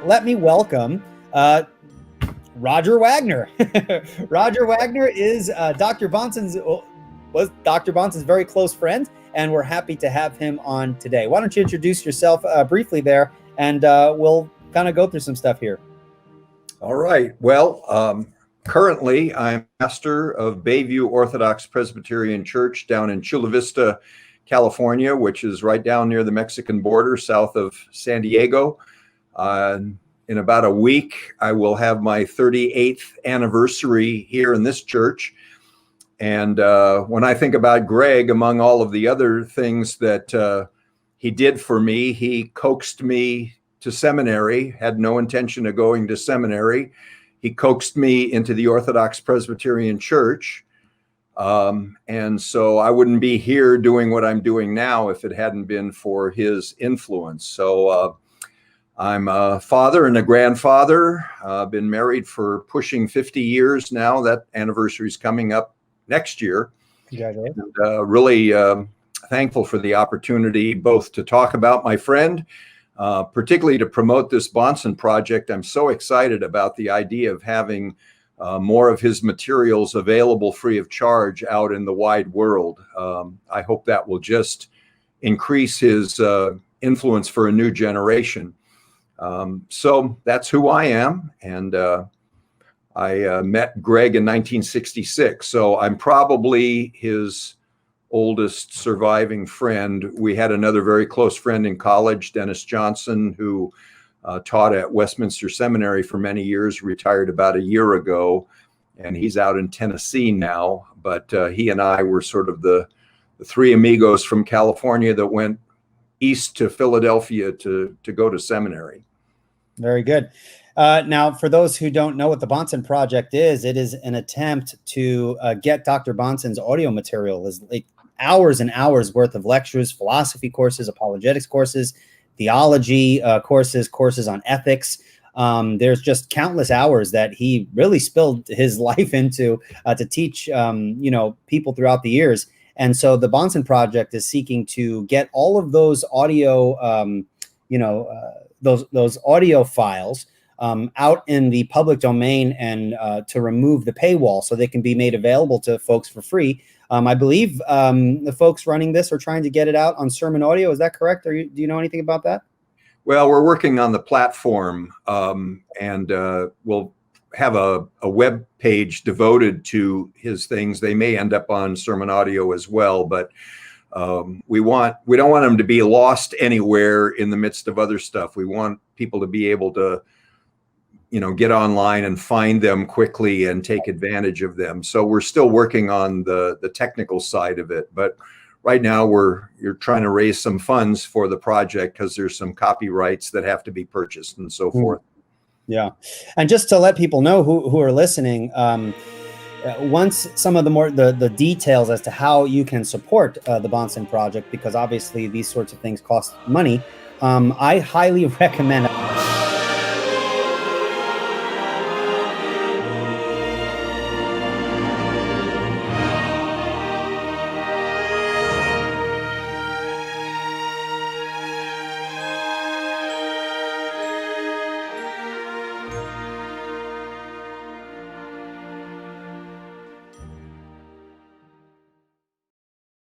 let me welcome Roger Wagner. Roger Wagner is was Dr. Bahnsen's very close friend, and we're happy to have him on today. Why don't you introduce yourself briefly there, and we'll kind of go through some stuff here. All right. Well, currently I'm pastor of Bayview Orthodox Presbyterian Church down in Chula Vista, California, which is right down near the Mexican border south of San Diego. In about a week, I will have my 38th anniversary here in this church. And when I think about Greg, among all of the other things that he did for me, he coaxed me to seminary, had no intention of going to seminary. He coaxed me into the Orthodox Presbyterian Church. And so I wouldn't be here doing what I'm doing now if it hadn't been for his influence. So I'm a father and a grandfather. I've been married for pushing 50 years now. That anniversary is coming up next year. Congratulations. And, really thankful for the opportunity both to talk about my friend, particularly to promote this Bahnsen project. I'm so excited about the idea of having more of his materials available free of charge out in the wide world. I hope that will just increase his influence for a new generation. So that's who I am. And I met Greg in 1966. So I'm probably his oldest surviving friend. We had another very close friend in college, Dennis Johnson, who taught at Westminster Seminary for many years, retired about a year ago, and he's out in Tennessee now. But he and I were sort of the three amigos from California that went east to Philadelphia to go to seminary. Very good. Now, for those who don't know what the Bahnsen Project is, it is an attempt to get Dr. Bahnsen's audio material. Is like hours and hours worth of lectures, philosophy courses, apologetics courses, theology courses on ethics. There's just countless hours that he really spilled his life into to teach people throughout the years. And so the Bahnsen Project is seeking to get all of those audio those audio files out in the public domain, and to remove the paywall so they can be made available to folks for free. I believe the folks running this are trying to get it out on Sermon Audio. Is that correct? Do you know anything about that? Well, we're working on the platform, and we'll have a web page devoted to his things. They may end up on Sermon Audio as well, but we don't want them to be lost anywhere in the midst of other stuff. We want people to be able to get online and find them quickly and take advantage of them. So we're still working on the technical side of it, but right now you're trying to raise some funds for the project because there's some copyrights that have to be purchased and so forth. Yeah. And just to let people know who are listening, once some of the details as to how you can support the Bahnsen Project, because obviously these sorts of things cost money, I highly recommend